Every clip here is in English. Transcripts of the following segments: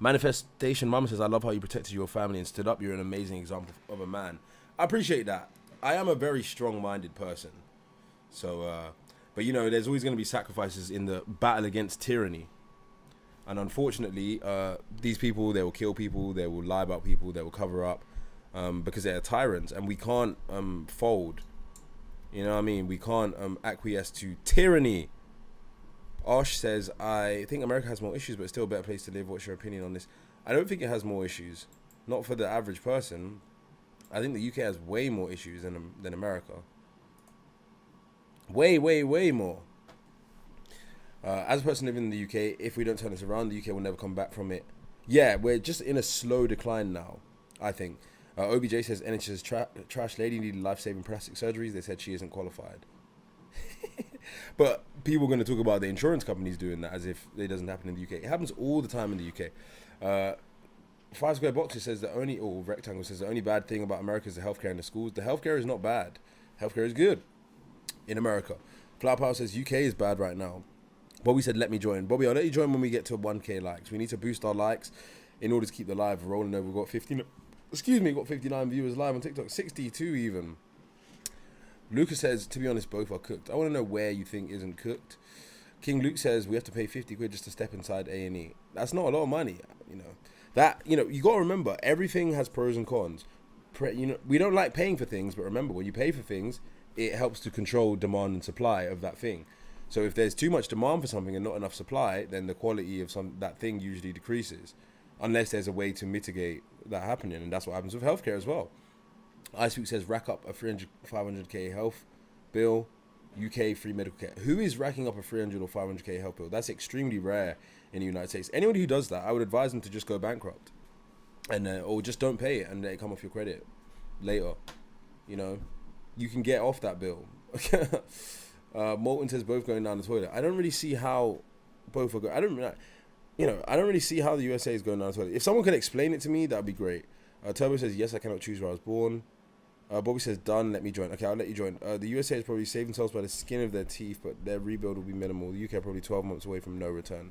Manifestation Mama says, I love how you protected your family and stood up. You're an amazing example of a man. I appreciate that. I am a very strong-minded person. So, but you know, there's always going to be sacrifices in the battle against tyranny. And unfortunately, these people, they will kill people, they will lie about people, they will cover up because they're tyrants. And we can't fold. You know what I mean? We can't acquiesce to tyranny. Osh says, I think America has more issues, but it's still a better place to live. What's your opinion on this? I don't think it has more issues. Not for the average person. I think the UK has way more issues than America. Way, way, way more. As a person living in the UK, if we don't turn this around, the UK will never come back from it. Yeah, we're just in a slow decline now, I think. OBJ says, NHS trash lady needed life-saving plastic surgeries. They said she isn't qualified. But people are going to talk about the insurance companies doing that as if it doesn't happen in the UK. It happens all the time in the UK. 5 Square Boxes says Rectangle says the only bad thing about America is the healthcare and the schools. The healthcare is not bad. Healthcare is good in America. Flower Power says UK is bad right now. Bobby said, let me join. Bobby, I'll let you join when we get to 1K likes. We need to boost our likes in order to keep the live rolling over. We've got 59 viewers live on TikTok, 62 even. Lucas says, to be honest, both are cooked. I want to know where you think isn't cooked. King Luke says, we have to pay 50 quid just to step inside A&E. That's not a lot of money, you know. You got to remember, everything has pros and cons. We don't like paying for things, but remember, when you pay for things, it helps to control demand and supply of that thing. So if there's too much demand for something and not enough supply, then the quality of that thing usually decreases, unless there's a way to mitigate that happening, and that's what happens with healthcare as well. Iceweek says, rack up a 500k health bill, UK free medical care. Who is racking up a 300 or 500k health bill? That's extremely rare in the United States. Anybody who does that, I would advise them to just go bankrupt, and or just don't pay it and let it come off your credit later. You know, you can get off that bill. Molten says both going down the toilet. I don't really see how both are going. I don't really see how the USA is going down the toilet. If someone can explain it to me, that'd be great. Turbo says, yes, I cannot choose where I was born. Bobby says, done, let me join. Okay, I'll let you join. The USA has probably saved themselves by the skin of their teeth, but their rebuild will be minimal. The UK are probably 12 months away from no return.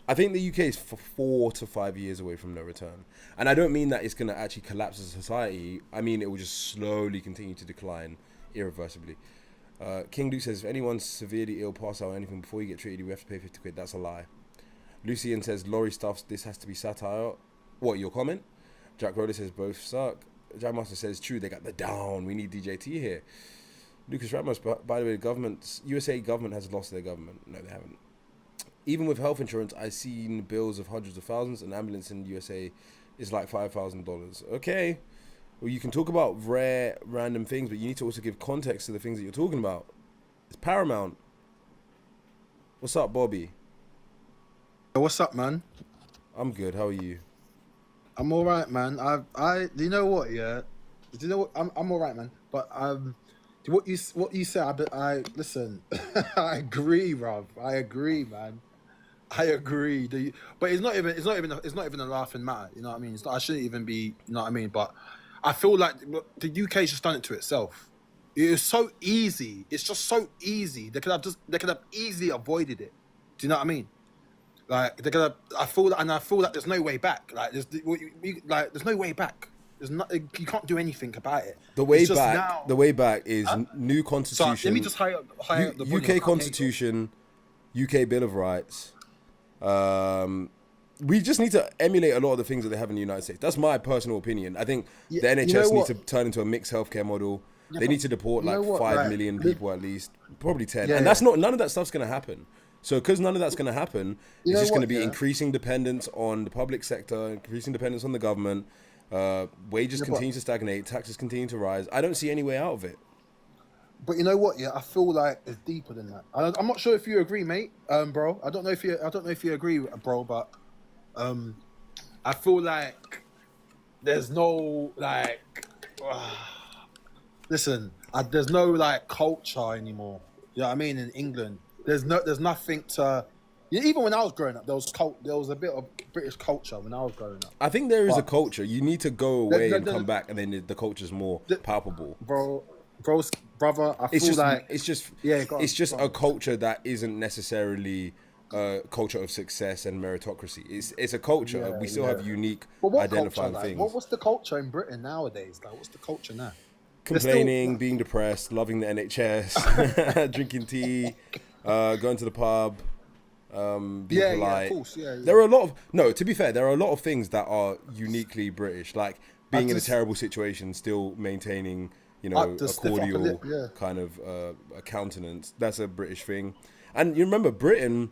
I think the UK is 4 to 5 years away from no return. And I don't mean that it's going to actually collapse as a society. I mean it will just slowly continue to decline irreversibly. King Duke says, if anyone's severely ill, pass out or anything before you get treated, we have to pay 50 quid. That's a lie. Lucian says, Laurie stuffs, this has to be satire. What, your comment? Jack Rhoda says, both suck. Jack Master says, true, they got the down. We need DJT here. Lucas Ramos, by the way, USA government has lost their government. No, they haven't. Even with health insurance, I've seen bills of hundreds of thousands. An ambulance in the USA is like $5,000. Okay. Well, you can talk about rare, random things, but you need to also give context to the things that you're talking about. It's paramount. What's up, Bobby? What's up, man? I'm good. How are you? I'm all right, man. Do you know what? Yeah, do you know what? I'm all right, man. But what you said, I listen. I agree, Rob. I agree, man. I agree. But it's not even a laughing matter. You know what I mean? I shouldn't even be. You know what I mean? But I feel like the UK's just done it to itself. It is so easy. It's just so easy. They could have easily avoided it. Do you know what I mean? Like I feel that there's no way back. Like there's no way back. You can't do anything about it. The way back is new constitution. So let me just high up the volume. UK constitution, UK Bill of Rights. We just need to emulate a lot of the things that they have in the United States. That's my personal opinion. I think the NHS needs to turn into a mixed healthcare model. They need to deport 5 million people at least, probably 10. And that's none of that stuff's going to happen. So because none of that's going to happen, it's just going to be increasing dependence on the public sector, increasing dependence on the government. Wages continue to stagnate, taxes continue to rise. I don't see any way out of it. But you know what? Yeah, I feel like it's deeper than that. I'm not sure if you agree, mate, bro. I don't know if you agree, bro, but I feel like there's no listen. There's no culture anymore. You know what I mean? In England. There's nothing to. Even when I was growing up, there was a bit of British culture when I was growing up. I think there is a culture. You need to go away and come back, and then the culture's more palpable. Brother, I feel like it's just a culture that isn't necessarily culture of success and meritocracy. It's a culture. Yeah, We still yeah. have unique But what culture? identifying Like, things. what's the culture in Britain nowadays? Like, what's the culture now? They're still. Complaining, being depressed, loving the NHS, drinking tea, going to the pub, being Yeah, yeah, of polite. course, yeah, There yeah. are a lot of no. To be fair, there are a lot of things that are uniquely British, like I being in a just, terrible situation, still maintaining, to a stiff upper lip. cordial Yeah. kind of a countenance. That's a British thing. And you remember, Britain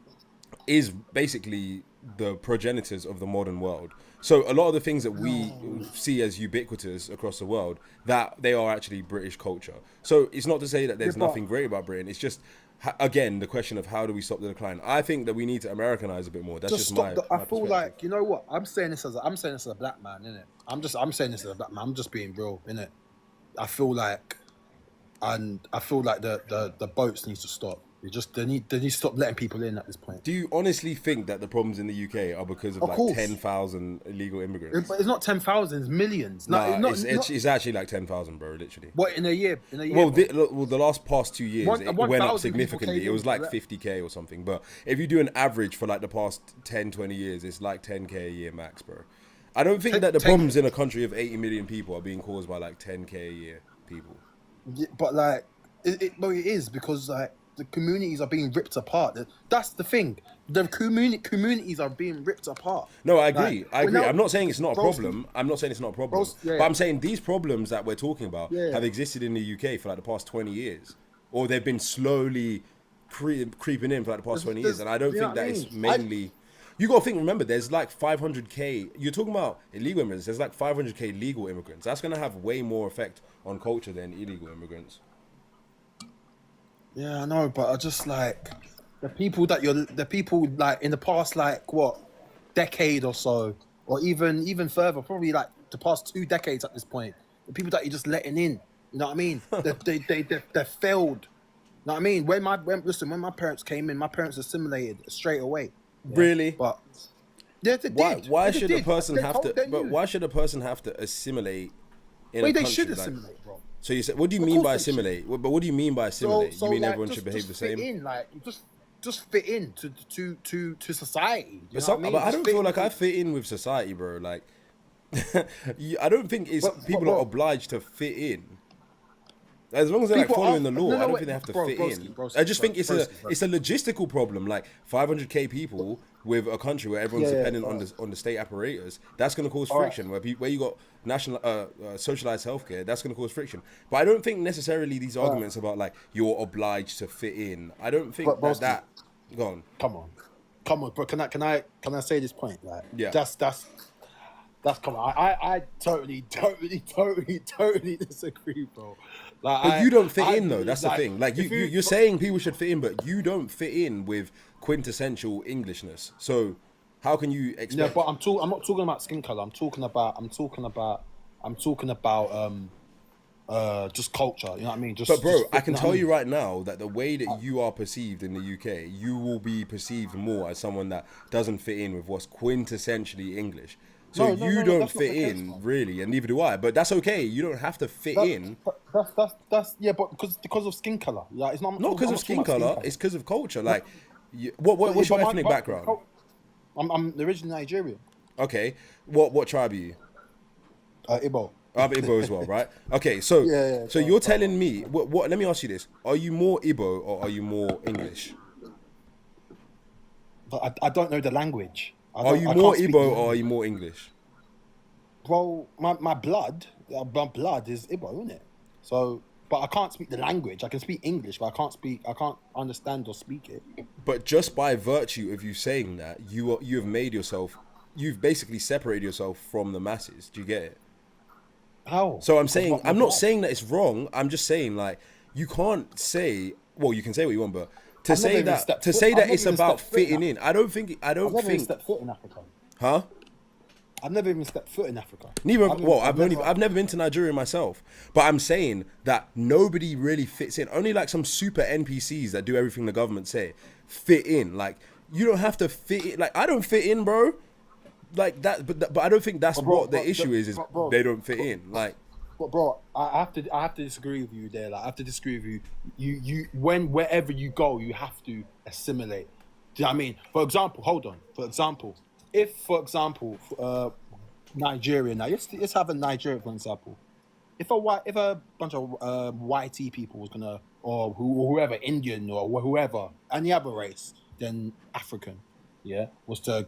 is basically the progenitors of the modern world. So a lot of the things that we see as ubiquitous across the world, that they are actually British culture. So it's not to say that Yeah, there's but nothing great about Britain. It's just again the question of how do we stop the decline. I think that we need to Americanize a bit more. That's just just stop. I my feel perspective. like, you know what? I'm saying this as a black man, innit? I'm saying this as a black man. I'm just being real, innit? I feel like, and I feel like the boats need to stop. They need to stop letting people in at this point. Do you honestly think that the problems in the UK are because of Of like course, 10,000 illegal immigrants? but it's not 10,000, it's millions. No, Nah, not it's actually like 10,000, bro. Literally. what in a year. In a year, Well, bro. the last past 2 years, One- it 1,000 went up people significantly. came It was in, like correct? 50K or something. But if you do an average for like the past 10, 20 years, it's like 10K a year max, bro. I don't think that the problems in a country of 80 million people are being caused by like 10K a year people. Yeah, but like, but it is because like the communities are being ripped apart. That's the thing. The communities are being ripped apart. No, I Like, agree. I well, agree. now- I'm not saying it's not a Broski- problem. I'm not saying it's not a problem. Yeah, But I'm saying these problems that we're talking about Yeah. have existed in the UK for like the past 20 years. Or they've been slowly creeping in for like the past 20 years. And I don't you know think what I that it's mean? mainly... You got to think, remember, there's like 500K... You're talking about illegal immigrants. There's like 500K legal immigrants. That's going to have way more effect on culture than illegal immigrants. Yeah, I know, but I just like the people like in the past, like what, decade or so, or even further, probably like the past 2 decades at this point. The people that you're just letting in, you know what I mean? They failed. You know what I mean? When my parents came in, my parents assimilated straight away. Yeah? Really? But yeah, they Why? did. Why They should did. a person They have told to? their But youth. why should a person have to assimilate in Wait, a they country? should Like, assimilate, bro. so you said, what do you Of mean course by they should. assimilate? But what do you mean by assimilate? you mean like, everyone should behave the same? Fit in, like just fit in to society. You But, know what I mean? but I Just don't fit feel in like I with- fit in with society, bro. Like, I don't think it's people bro, are obliged to fit in. As long as they're like People following are- the law, no, I don't wait, think they have to bro, fit broski, in. broski, I just think broski. it's a logistical problem. Like 500K people with a country where everyone's Yeah, yeah, dependent alright. on the state apparatus, that's going to cause friction. Where you got national socialized healthcare, that's going to cause friction. But I don't think necessarily these arguments about like you're obliged to fit in. I don't think But broski, that. Go on. Come on, bro. Can I say this point? Like, Yeah. That's come on. I totally disagree, bro. Like, But you don't fit I in though. believe, That's the like, thing. Like if you're saying people should fit in, but you don't fit in with quintessential Englishness. So how can you expect? Yeah, but I'm not talking about skin color. I'm talking about just culture. You know what I mean? But bro, just, I can know what tell I mean? you right now that the way that you are perceived in the UK, you will be perceived more as someone that doesn't fit in with what's quintessentially English. So No, you no, don't that's not fit the case, in man. really, and neither do I. But that's okay. You don't have to fit in. That's yeah, but because of skin color. Like, it's not Not because I'm of talking skin about color. It's because of culture. Like, what's your But ethnic background? I'm originally Nigerian. Okay, what tribe are you? Igbo. I'm Igbo as well, right? Okay, so Yeah, so you're telling me what? Let me ask you this: are you more Igbo or are you more English? But I don't know the language. Are you more Igbo or are you more English? Well, my blood is Igbo, isn't it? So, but I can't speak the language. I can speak English, but I can't understand or speak it. But just by virtue of you saying that, you've basically separated yourself from the masses. Do you get it? How? So I'm Because saying, my I'm not blood. saying that it's wrong. I'm just saying like you can't say. Well, you can say what you want, but to I've say never even that stepped to foot- say I've that never it's even about stepped foot in fitting in. I don't think. I've never even stepped foot in Africa. Huh? I've never even stepped foot in Africa. Neither. I've never- I've never been to Nigeria myself, but I'm saying that nobody really fits in. Only like some super NPCs that do everything the government say fit in. Like you don't have to fit in. Like I don't fit in, bro. Like that, but I don't think that's But bro, what the but- issue is. bro, They don't fit in. Like But bro, I have to disagree with you there. Like, I have to disagree with you. Wherever you go, you have to assimilate. Do you know what I mean? For example, hold on. For example, if, for example, Nigeria now, let's have a Nigeria for example. If a bunch of YT people was gonna, or whoever, Indian or whoever, any other race than African, yeah, was to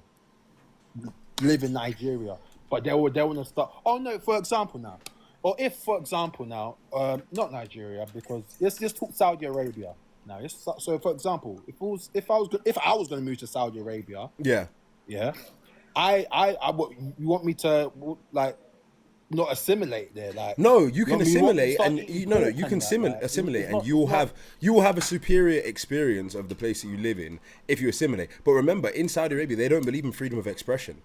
live in Nigeria, but they want to start. Oh no, for example now, or if for example now, not Nigeria, because let's just talk Saudi Arabia now. So for example, if I was going to move to Saudi Arabia, Yeah. yeah, you want me to like not assimilate there, like No, you can you want me to assimilate, start and eating no, pork you and can that, like, assimilate, it's and not- you will it's not- have a superior experience of the place that you live in if you assimilate. But remember, in Saudi Arabia, they don't believe in freedom of expression.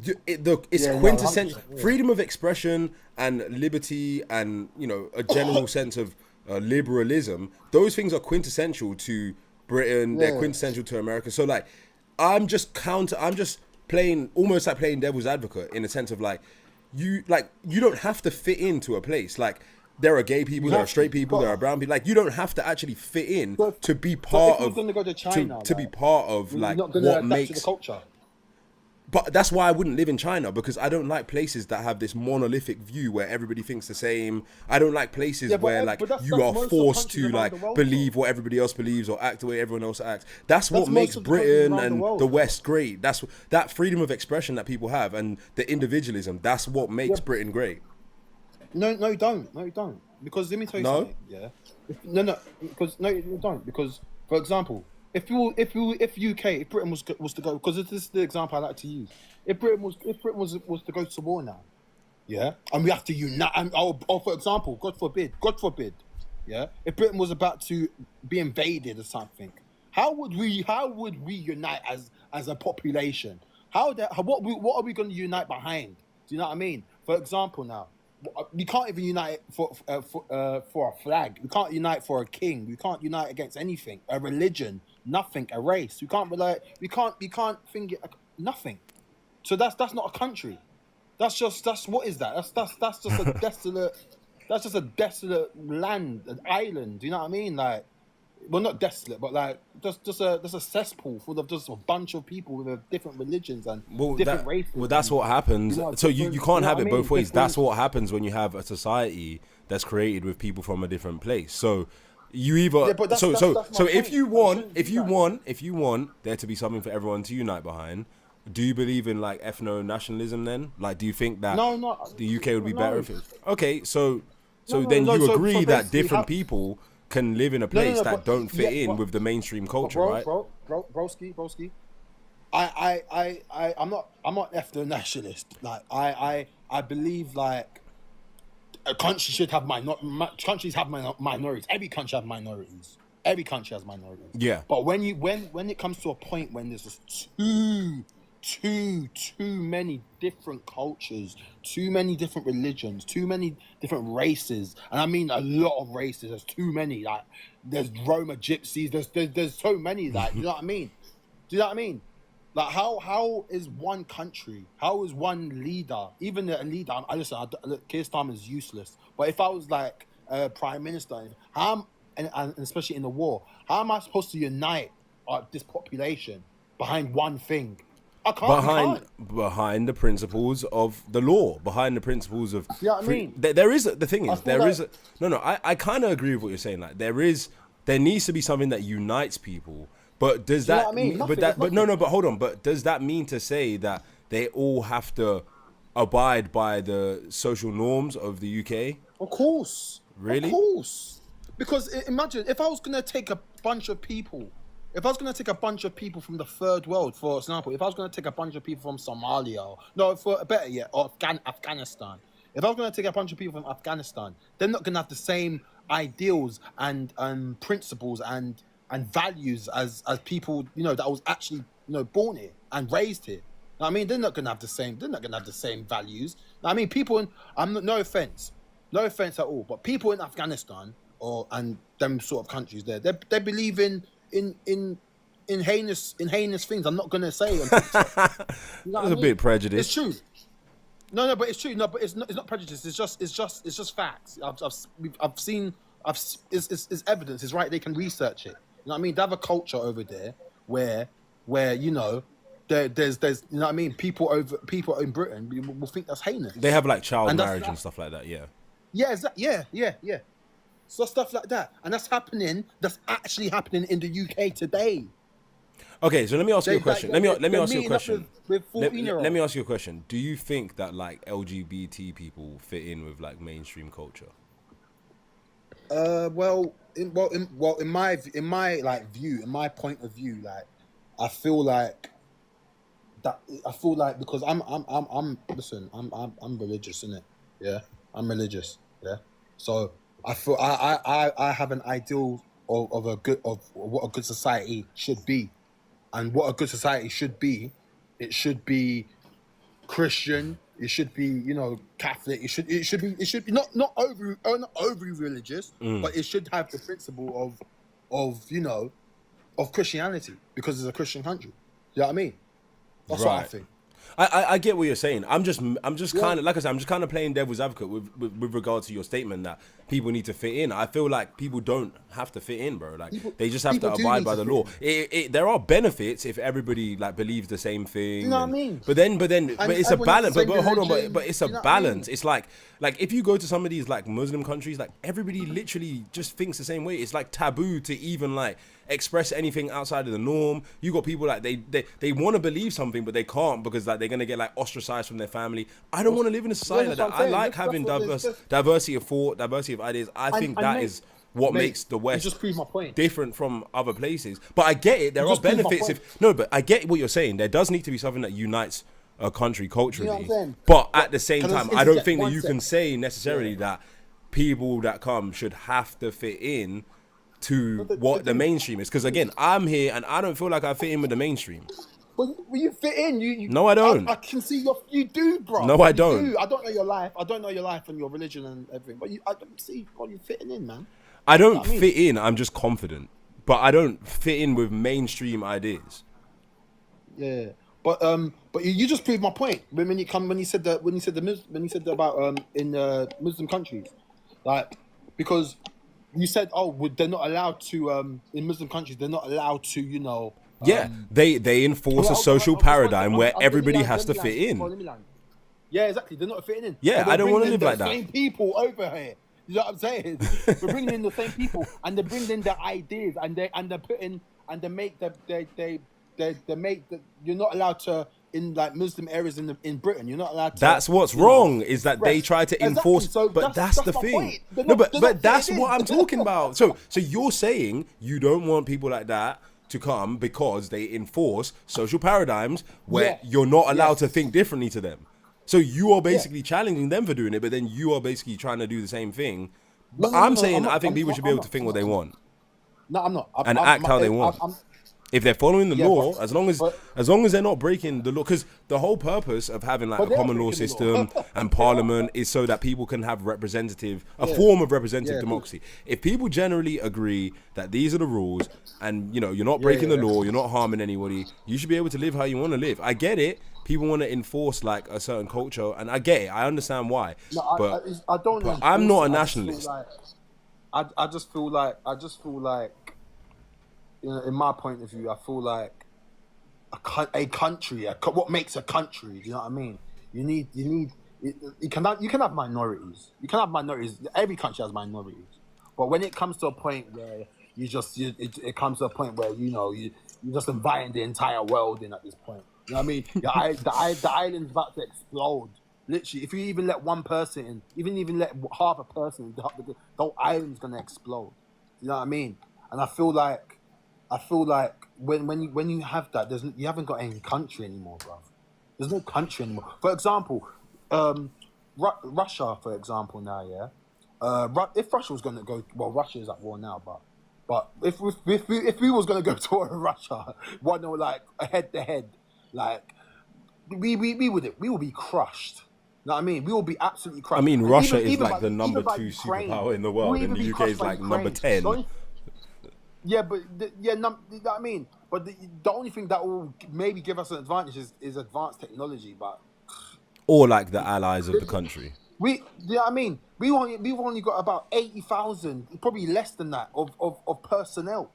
It's Yeah, no, quintessential 100%, yeah. freedom of expression and liberty, and a general sense of liberalism. Those things are quintessential to Britain. They're Yeah. quintessential to America. So like, I'm just playing, almost like playing devil's advocate, in a sense of like, you don't have to fit into a place. Like, there are gay people, You there are have straight to, people, there are brown people. Like, you don't have to actually fit in But- to be But part if you're of going to go to China, to be part of you're like not going to what adapt to the makes. culture. But that's why I wouldn't live in China, because I don't like places that have this monolithic view where everybody thinks the same. I don't like places Yeah, but where ev- like but that's- you that's are most of forced countries to around like the world, believe what everybody else believes or act the way everyone else acts. That's what most makes of the countries Britain around the and world, the bro. West great. That's that freedom of expression that people have, and the individualism. That's what makes Yeah. Britain great. No, you don't. Because let me tell you No? something. Yeah. Because no, you don't. Because for example, if Britain was to go, because this is the example I like to use. If Britain was to go to war now, yeah, and we have to unite, and or for example, God forbid, yeah, if Britain was about to be invaded or something, how would we unite as a population? What are we going to unite behind? Do you know what I mean? For example, now we can't even unite for a flag. We can't unite for a king. We can't unite against anything, a religion, nothing, a race. We can't we can't think it nothing. So that's not a country. That's what is that? That's just a desolate. That's just a desolate land, an island. Do you know what I mean? Like, well, not desolate, but like just a cesspool full of just a bunch of people with different religions and different races. That's and, what happens. you know, So you different- can't know have what it I mean? both ways. Different- That's what happens when you have a society that's created with people from a different place. So you either Yeah, but that's so my if point. you That want shouldn't if be you that. want if you want there to be something for everyone to unite behind, do you believe in like ethno-nationalism then? Like, do you think that No, the UK would be no. better if it? Okay, so No, then no, you so agree that basically different how- people can live in a place that but- don't fit yeah, in but- with the mainstream culture, right? Broski. I'm not ethno nationalist. Like I believe like a country should have countries have minorities. Every country has minorities. Every country has minorities. Yeah. But when it comes to a point when there's just too many different cultures, too many different religions, too many different races, and I mean a lot of races. There's too many. Like there's Roma gypsies. There's so many. Like, do you know what I mean? Do you know what I mean? Like how is one country? How is one leader? Even a leader. Look, Keir Starmer is useless. But if I was like a prime minister, and especially in the war, how am I supposed to unite this population behind one thing? I can't. Behind the principles of the law, behind the principles of You know what I mean? there is the thing I is feel there is like- I kind of agree with what you're saying. Like there needs to be something that unites people. But does Do you know that what I mean? mean, Nothing, but no, but hold on. But does that mean to say that they all have to abide by the social norms of the UK? Of course. Really? Of course. Because imagine if I was going to take a bunch of people, from the third world, for example, if I was going to take a bunch of people from Somalia, or Afghanistan, if I was going to take a bunch of people from Afghanistan, they're not going to have the same ideals and principles and values as people, that was actually, born here and raised here. I mean, they're not going to have the same values. I mean, no offense at all, but people in Afghanistan and them sort of countries they believe in heinous things. I'm not going to say. That's a bit prejudiced. It's true. No, but it's true. No, but it's not prejudice. It's just facts. It's evidence. It's right. They can research it. You know what I mean? They have a culture over there where where there's you know what I mean. People in Britain will think that's heinous. They have like child And marriage and stuff like that. Yeah. Yeah, yeah. So stuff like that, and that's happening. That's actually happening in the UK today. Okay, so let me ask you a question. Let me ask you a question. With 14-year-olds. Let me ask you a question. Do you think that like LGBT people fit in with like mainstream culture? In my like view, in my point of view, like I feel like because I'm religious, innit? Yeah, I'm religious. Yeah, so I feel I have an ideal of what a good society should be, and what a good society should be. It should be Christian. It should be, Catholic. It should be not overly religious, but it should have the principle of Christianity, because it's a Christian country. You know what I mean? That's what I think. I get what you're saying. I'm just kind of, like I said, I'm just kind of playing devil's advocate with regard to your statement that people need to fit in. I feel like people don't have to fit in, bro. Like they just have to abide by the law. There are benefits if everybody like believes the same thing. You know what I mean? But it's a balance. But hold on, but it's a balance. It's like if you go to some of these like Muslim countries, like everybody literally just thinks the same way. It's like taboo to even like express anything outside of the norm. You got people like they want to believe something, but they can't because like they're gonna get like ostracized from their family. I don't want to live in a society like that. I like having diversity of thought, diversity of ideas. I think that is what makes the West just prove my point. Different from other places. But I get it. There are benefits but I get what you're saying. There does need to be something that unites a country culturally. But at the same time, I don't think that you can say necessarily that people that come should have to fit in to what the mainstream is. Because again, I'm here and I don't feel like I fit in with the mainstream. Well, you fit in. No, I don't. I can see you do, bro. No, I don't. I don't know your life. I don't know your life and your religion and everything. But I don't see you fitting in, man. I don't fit in. I'm just confident. But I don't fit in with mainstream ideas. Yeah. But you just proved my point when you said about in Muslim countries, like, because you said they're not allowed to in Muslim countries they're not allowed to they enforce a social paradigm where everybody has to fit in. Yeah, exactly. They're not fitting in. Yeah, I don't want to live like that. Same people over here. You know what I'm saying? We're bringing in the same people, and they're bringing in their ideas, and they're putting and they make you're not allowed to in like Muslim areas in Britain. You're not allowed to. That's what's wrong is that they try to enforce. Exactly. So but that's the thing. But that's what I'm talking about. So you're saying you don't want people like that to come because they enforce social paradigms where you're not allowed to think differently to them. So you are basically challenging them for doing it, but then you are basically trying to do the same thing. I'm saying I think people should be able to think what they want. No, I'm not. And act how they want. If they're following the law, as long as they're not breaking the law, because the whole purpose of having like a common law system and parliament is so that people can have a form of representative democracy. If people generally agree that these are the rules and you're not breaking the law, you're not harming anybody, you should be able to live how you want to live. I get it. People want to enforce like a certain culture, and I get it. I understand why. No, but I don't. But I'm not a nationalist. I just feel like in my point of view, I feel like a country. What makes a country? Do you know what I mean? You can have minorities. You can have minorities. Every country has minorities. But when it comes to a point where it comes to a point where you're just inviting the entire world in at this point. You know what I mean? The island's about to explode. Literally, if you even let one person in, even let half a person in, the whole island's gonna explode. You know what I mean? And I feel like when you have that, you haven't got any country anymore, bro. There's no country anymore. For example, Russia, for example, now, yeah. If Russia was gonna go, well, Russia is at war now, but if we was gonna go to war with Russia, like a head to head. Like we would be crushed. You know what I mean? We will be absolutely crushed. I mean, Russia is like the number 2 superpower in the world, and the UK is like number 10. Yeah, but you know what I mean? But the only thing that will maybe give us an advantage is advanced technology, but or like the allies of the country. You know what I mean? We've only got about 80,000, probably less than that, of personnel,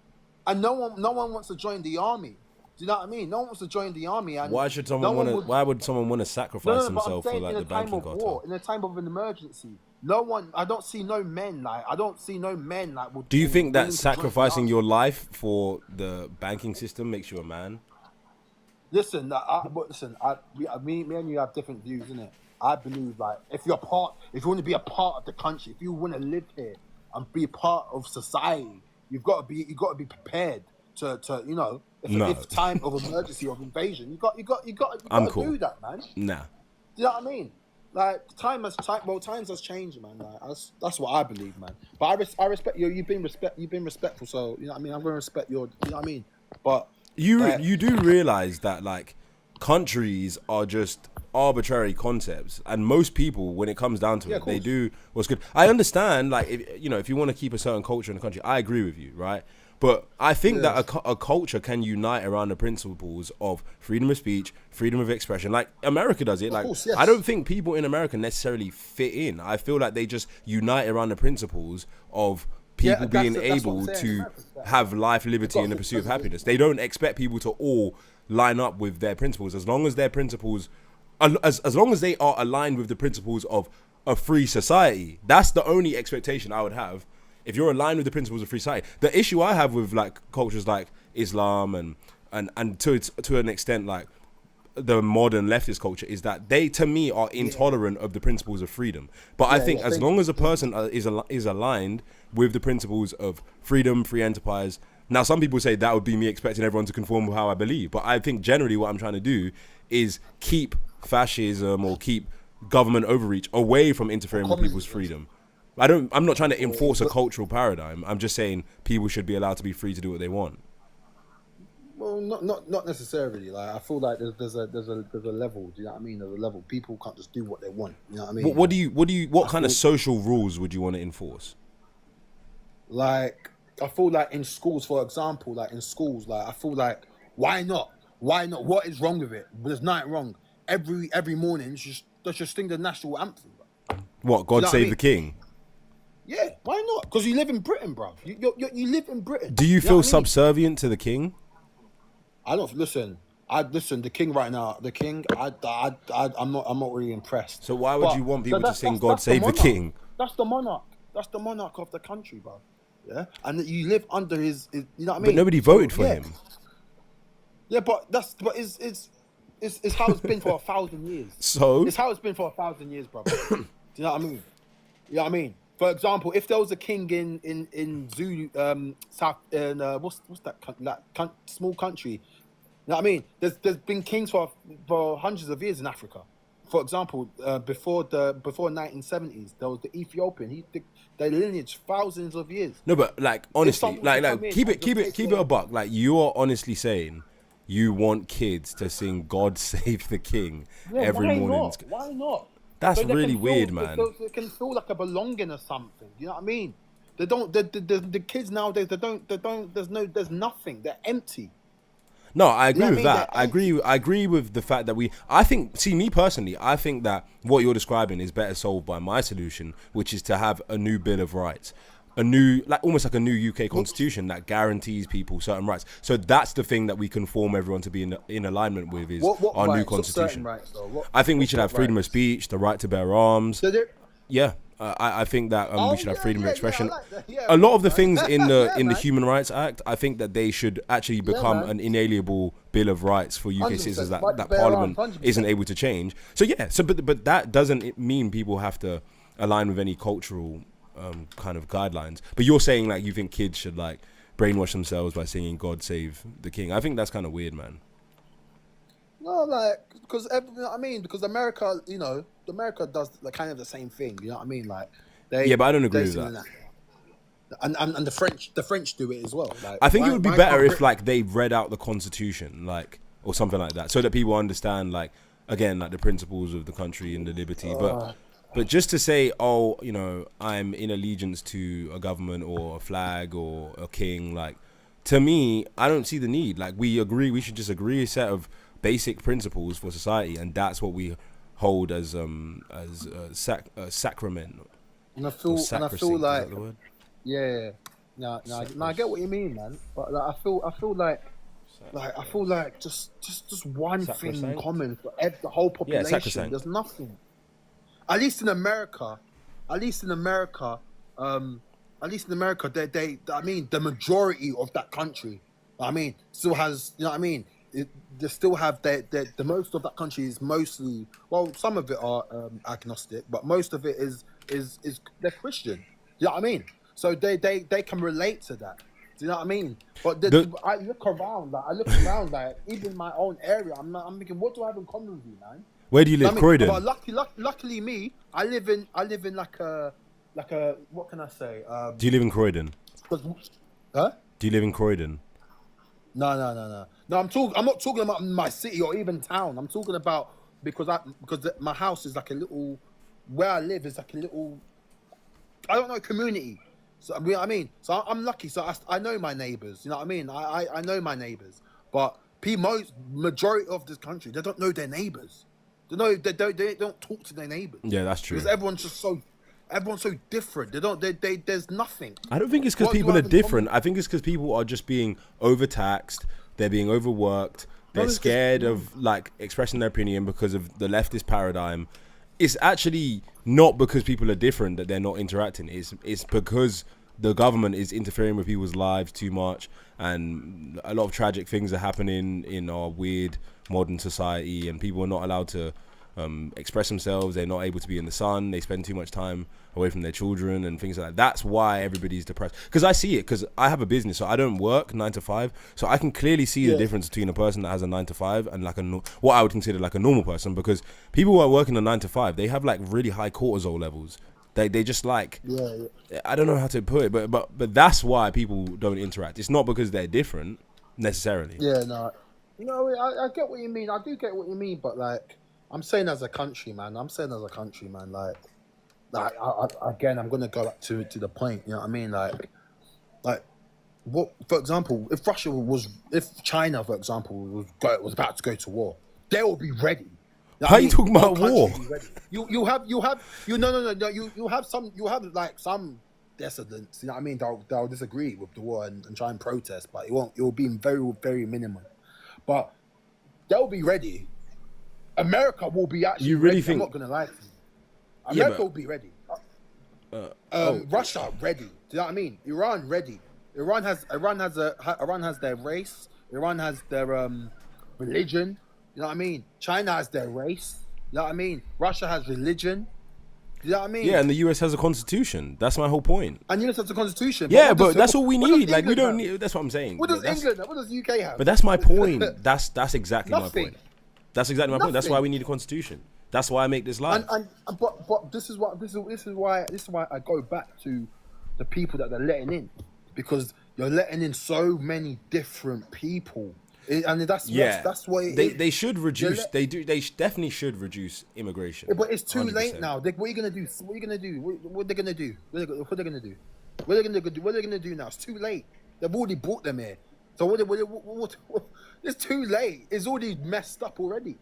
and no one wants to join the army. Do you know what I mean? No one wants to join the army, and Why should someone Why would someone want to sacrifice no, but I'm himself for saying like in the a time banking of cartel? war, in a time of an emergency, no one. I don't see no men like. I don't see no men like. Do you think that willing to join the sacrificing army. your life for the banking system makes you a man? Listen, me and you have different views, innit? I believe like if you want to be a part of the country, if you want to live here and be a part of society, you've got to be prepared to No. if time of emergency or of invasion, you got I'm to cool. do that, man. Nah. Do you know what I mean? Like times has changed, man. Like, that's what I believe, man. But I respect you. You've been respectful, so you know what I mean. I'm gonna respect your. You know what I mean? But you do realize that like countries are just arbitrary concepts, and most people, when it comes down to it, they do what's good. I understand, like if you want to keep a certain culture in the country, I agree with you, right? But I think that a culture can unite around the principles of freedom of speech, freedom of expression. Like America does it. Like course, yes. I don't think people in America necessarily fit in. I feel like they just unite around the principles of people being able to have life, liberty, and the pursuit of happiness. They don't expect people to all line up with their principles, as long as their principles, as long as they are aligned with the principles of a free society. That's the only expectation I would have. If you're aligned with the principles of free society. The issue I have with like cultures like Islam and to an extent like the modern leftist culture is that they, to me, are intolerant of the principles of freedom. But I think as long as a person is aligned with the principles of freedom, free enterprise. Now, some people say that would be me expecting everyone to conform with how I believe. But I think generally what I'm trying to do is keep fascism or keep government overreach away from interfering with people's freedom. I'm not trying to enforce a cultural paradigm. I'm just saying people should be allowed to be free to do what they want. Well, not necessarily. Like I feel like there's a level. Do you know what I mean? There's a level. People can't just do what they want. You know what I mean? What kind of social rules would you want to enforce? Like I feel like in schools, for example, like I feel like why not? What is wrong with it? There's nothing wrong. Every morning, let's just sing the national anthem. What? God Save the King. Yeah, why not? Because you live in Britain, bro. You live in Britain. Do you feel subservient to the king? I don't listen. The king right now. The king. I'm not really impressed. So why would you want people to sing "God Save the King"? That's the monarch. That's the monarch of the country, bro. Yeah, and you live under his. You know what I mean? But nobody voted for him. Yeah, but it's how it's been for 1,000 years. So it's how it's been for 1,000 years, bro. Do you know what I mean? You know what I mean? For example, if there was a king in Zulu, South, what's that small country? You know what I mean? There's been kings for hundreds of years in Africa. For example, before 1970s, there was the Ethiopian. Their lineage thousands of years. No, but like honestly, like keep it a buck. Like you are honestly saying you want kids to sing "God Save the King" every morning. Why not? That's really weird, man. It can feel like a belonging or something. You know what I mean? They don't. The kids nowadays. They don't. There's nothing. They're empty. No, I agree with that. I agree with the fact that me personally, I think that what you're describing is better solved by my solution, which is to have a new Bill of Rights. Almost like a new UK constitution that guarantees people certain rights. So that's the thing that we conform everyone to be in alignment with is our new constitution. Rights, I think we should have freedom of speech, the right to bear arms. I think that we should have freedom of expression. A lot of the things in the Human Rights Act, I think that they should actually become an inalienable Bill of Rights for UK citizens that Parliament isn't able to change. But that doesn't mean people have to align with any cultural kind of guidelines. But you're saying like you think kids should like brainwash themselves by singing "God Save the King." I think that's kind of weird, man. No, like because you know what I mean. Because America, America does like kind of the same thing. You know what I mean? Like but I don't agree with that. And the French do it as well. Like, I think it would be better if like they read out the Constitution, like or something like that, so that people understand like again like the principles of the country and the liberty. But just to say, I'm in allegiance to a government or a flag or a king, like, to me, I don't see the need. Like, we should just agree a set of basic principles for society, and that's what we hold as sacrament. And I feel like, I get what you mean, man. But like, I feel like Like I feel like just one thing in Sacrosanct? common for the whole Yeah, population. sacrosanct. There's nothing. At least in America, at least in America, at least in America, I mean, the majority of that country, I mean, still has, you know what I mean? They still have the most of that country is mostly, well, some of it are agnostic, but most of it is they're Christian. You know what I mean? So they can relate to that. Do you know what I mean? But I look around, like even my own area. I'm thinking, what do I have in common with you, man? Where do you live, I mean, Croydon? but luckily me, I live in like a what can I say? Do you live in Croydon? Huh? Do you live in Croydon? No. I'm not talking about my city or even town. I'm talking about because my house is like a little, where I live is like a little, I don't know, community. So I mean, so I'm lucky. So I know my neighbors. You know what I mean? I know my neighbors, but majority of this country, they don't know their neighbors. They don't talk to their neighbors. Yeah, that's true. Because everyone's so different. There's nothing. I don't think it's because people are different. I think it's because people are just being overtaxed. They're being overworked. They're scared of like expressing their opinion because of the leftist paradigm. It's actually not because people are different that they're not interacting. It's because the government is interfering with people's lives too much, and a lot of tragic things are happening in our weird modern society, and people are not allowed to express themselves. They're not able to be in the sun. They spend too much time away from their children and things like that. That's why everybody's depressed. Because I see it, because I have a business, so I don't work 9 to 5. So I can clearly see the difference between a person that has a 9 to 5 and like what I would consider like a normal person. Because people who are working a 9 to 5, they have like really high cortisol levels. They just like, I don't know how to put it, but that's why people don't interact. It's not because they're different necessarily. Yeah, no. You know, I get what you mean. I do get what you mean, but like, I'm saying as a country, man. Like again, I'm gonna go back to the point. You know what I mean? Like, what? For example, if China, for example, was about to go to war, they will be ready. You know How are you talking about war? You have like some dissidents. You know what I mean? They'll disagree with the war and try and protest, but it will be very, very minimal. But they'll be ready. America will be actually you really ready. think... I'm not going to lie to you. America will be ready. Russia ready. Do you know what I mean? Iran ready. Iran has their race. Iran has their religion. You know what I mean? China has their race. You know what I mean? Russia has religion. You know what I mean? Yeah, and the US has a constitution. That's my whole point. And the US has a constitution. Yeah, but that's all we need. Like, we don't need... That's what I'm saying. What does England have? What does the UK have? But that's my point. That's exactly my Nothing. point. That's exactly my point. That's why we need a constitution. That's why I make this live. But this is why I go back to the people that they're letting in, because you're letting in so many different people, and that's what they should reduce. They definitely should reduce immigration. Yeah, but it's too 100%. late now. What are you gonna do? What are you gonna do? What are they gonna do? What are they gonna do? What are they gonna do now? It's too late. They've already brought them here. So what, it's too late. It's already messed up already.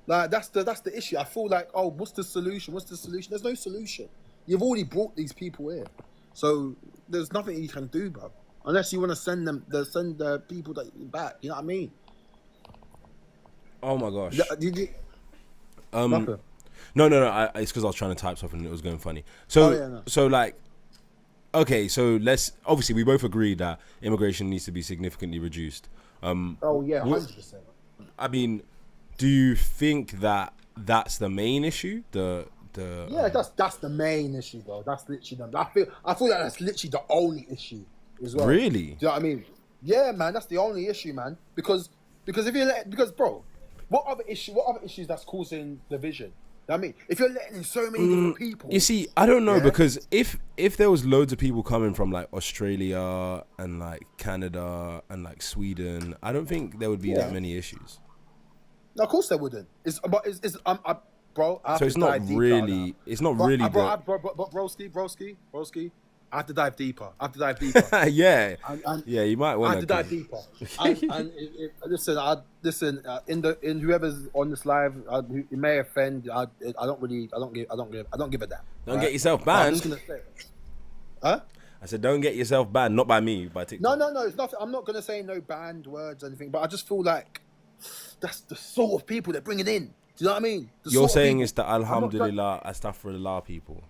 Like that's the issue. I feel like, oh, what's the solution? There's no solution. You've already brought these people here, so there's nothing you can do, bro. Unless you want to send the people that back. You know what I mean? Oh my gosh. Nothing. No. It's because I was trying to type something and it was going funny. So like, okay, so obviously we both agree that immigration needs to be significantly reduced. 100%. I mean, do you think that that's the main issue? That's the main issue, though. That's literally I feel like that's literally the only issue as well. Really? Do you know what I mean? Yeah, man, that's the only issue, man. Because bro, what other issues that's causing division? You know what I mean, if you're letting in so many different people, you see, I don't know, because if there was loads of people coming from like Australia and like Canada and like Sweden, I don't think there would be that many issues. No, of course there wouldn't. Bro. So it's not really. It's not really. But broski. I have to dive deeper. Yeah. And you might want to. I have to dive deeper. Listen. In whoever's on this live, it may offend. I don't give a damn. Don't get yourself banned. I'm just gonna say. Huh? I said, don't get yourself banned, not by me, by TikTok. No. It's nothing. I'm not gonna say no banned words or anything, but I just feel like that's the sort of people they're bringing in. Do you know what I mean? You're saying it's the Alhamdulillah, Astaghfirullah people.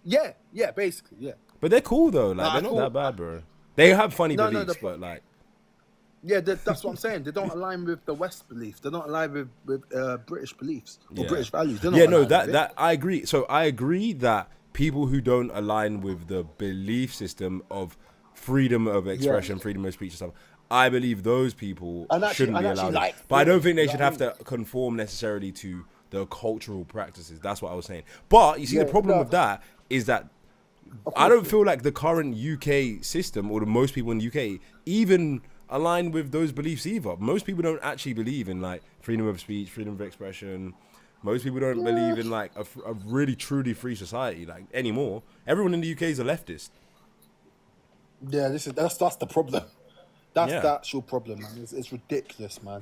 Yeah, basically, yeah. But they're cool though. Like they're not that bad, bro. They have funny beliefs, but like. Yeah, that's what I'm saying. They don't align with the West belief. They don't align with British beliefs or British values. They're not that I agree. So I agree that people who don't align with the belief system of freedom of expression, freedom of speech and stuff, I believe those people shouldn't be allowed. But I don't think they should have to conform necessarily to the cultural practices. That's what I was saying. But you see, the problem with that is that I don't feel like the current UK system or the most people in the UK even align with those beliefs either. Most people don't actually believe in like freedom of speech, freedom of expression. Most people don't believe in like a really truly free society like anymore. Everyone in the UK is a leftist. Yeah, that's the problem. That's the actual problem, man. It's ridiculous, man.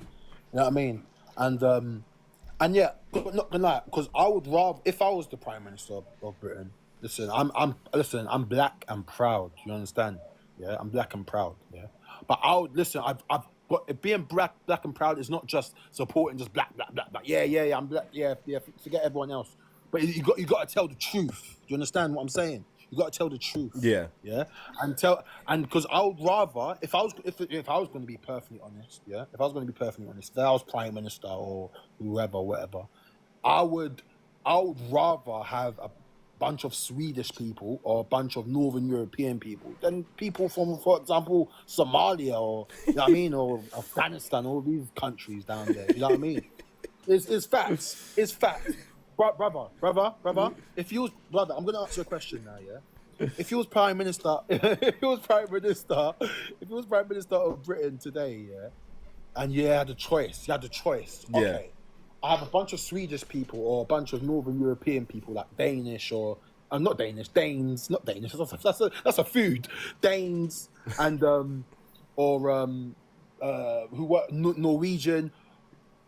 You know what I mean? And yeah, but not gonna lie, because I would rather, if I was the Prime Minister of Britain, listen, I'm black and proud. You understand? Yeah, I'm black and proud. Yeah, but I would listen. I've got being black and proud is not just supporting just black. Yeah, I'm black. Yeah. Forget everyone else. But you got to tell the truth. Do you understand what I'm saying? You got to tell the truth. Yeah. And because I would rather, if I was going to be perfectly honest, if I was Prime Minister or whoever, whatever, I would rather have a bunch of Swedish people or a bunch of Northern European people than people from, for example, Somalia or, you know what I mean, or Afghanistan, all these countries down there. You know what I mean? It's facts. It's facts. Brother, if you was, brother, I'm going to ask you a question now, yeah? If you was Prime Minister, if you was Prime Minister of Britain today, yeah, and you had a choice, okay, I have a bunch of Swedish people or a bunch of Northern European people, like Danish or not Danish, Danes, not Danish. That's a food. Danes and who were Norwegian,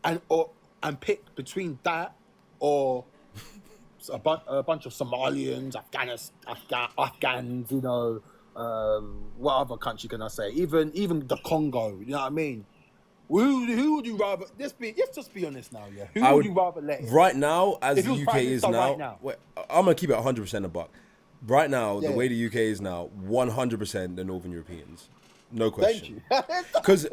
and pick between that or a bunch of Somalians, Afghans, you know, what other country can I say? Even the Congo. You know what I mean? Who would you rather? Let's just be honest now, yeah. Who would you rather let in? Right now, as the UK is now, wait, I'm gonna keep it 100% a buck. Right now, the way the UK is now, 100% the Northern Europeans, no question. Thank you. Because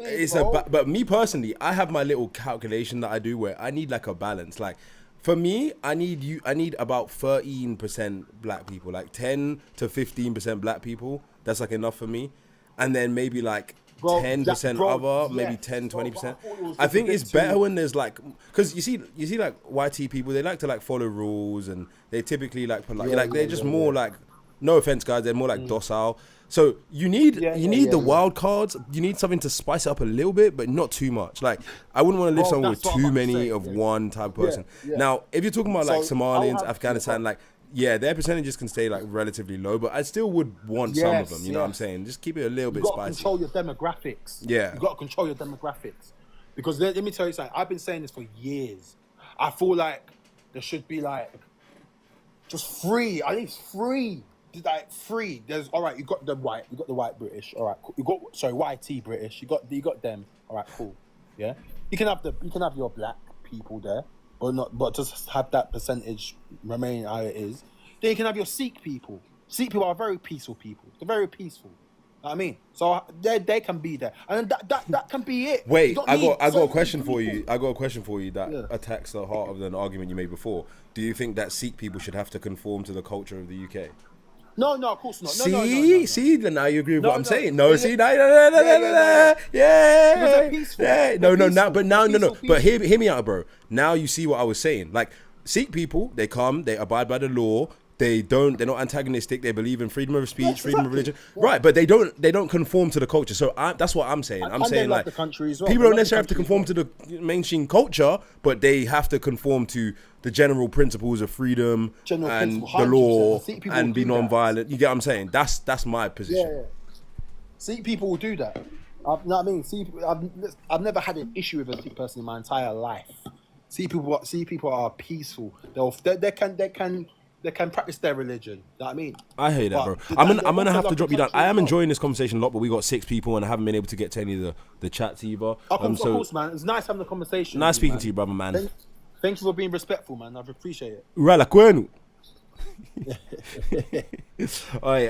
but me personally, I have my little calculation that I do where I need like a balance. Like for me, I need about 13% black people, like 10 to 15% black people. That's like enough for me, and then maybe like 10% other, maybe 10, 20%. I think it's better when there's like, because you see like YT people, they like to like follow rules and they typically like they're just more like, no offense guys, they're more like docile. So you need the wild cards. You need something to spice it up a little bit, but not too much. Like I wouldn't want to live somewhere with too many of one type of person. Now, if you're talking about like Somalians, Afghanistan, like their percentages can stay like relatively low, but I still would want some of them. You know what I'm saying? Just keep it a little bit spicy. Control your demographics. Yeah, you got to control your demographics because let me tell you something. I've been saying this for years. I feel like there should be like just free. I think free. Like free. There's all right. You got the white British. All right. Cool. You got YT British. You got them. All right. Cool. Yeah. You can have your black people there, but just have that percentage remain how it is. Then you can have your Sikh people. Sikh people are very peaceful people. They're very peaceful. You know what I mean, so they can be there, and that can be it. Wait, I got a question for you. I got a question for you that attacks the heart of an argument you made before. Do you think that Sikh people should have to conform to the culture of the UK? No, of course not. See, now you agree with what I'm saying. No. But hear me out, bro. Now you see what I was saying. Like Sikh people, they come, they abide by the law. They're not antagonistic. They believe in freedom of speech, freedom of religion, right? But they don't conform to the culture. So that's what I'm saying. I'm saying like the country as well. People don't necessarily have to conform to the mainstream culture, but they have to conform to the general principles of freedom and the law and be non-violent. You get what I'm saying? That's my position. Yeah. Sikh people will do that. You know what I mean? I've never had an issue with a Sikh person in my entire life. Sikh people are peaceful. They they can practice their religion. You know what I mean? I hate that, bro. But I'm that gonna also have to love drop the you down. country I as am well. enjoying this conversation a lot, but we got 6 people and I haven't been able to get to any of the chats either. Of So course, man. It's nice having a conversation. nice with speaking man. to you, brother, man. Thank you for being respectful, man. I appreciate it. Rala, kwenu. All right.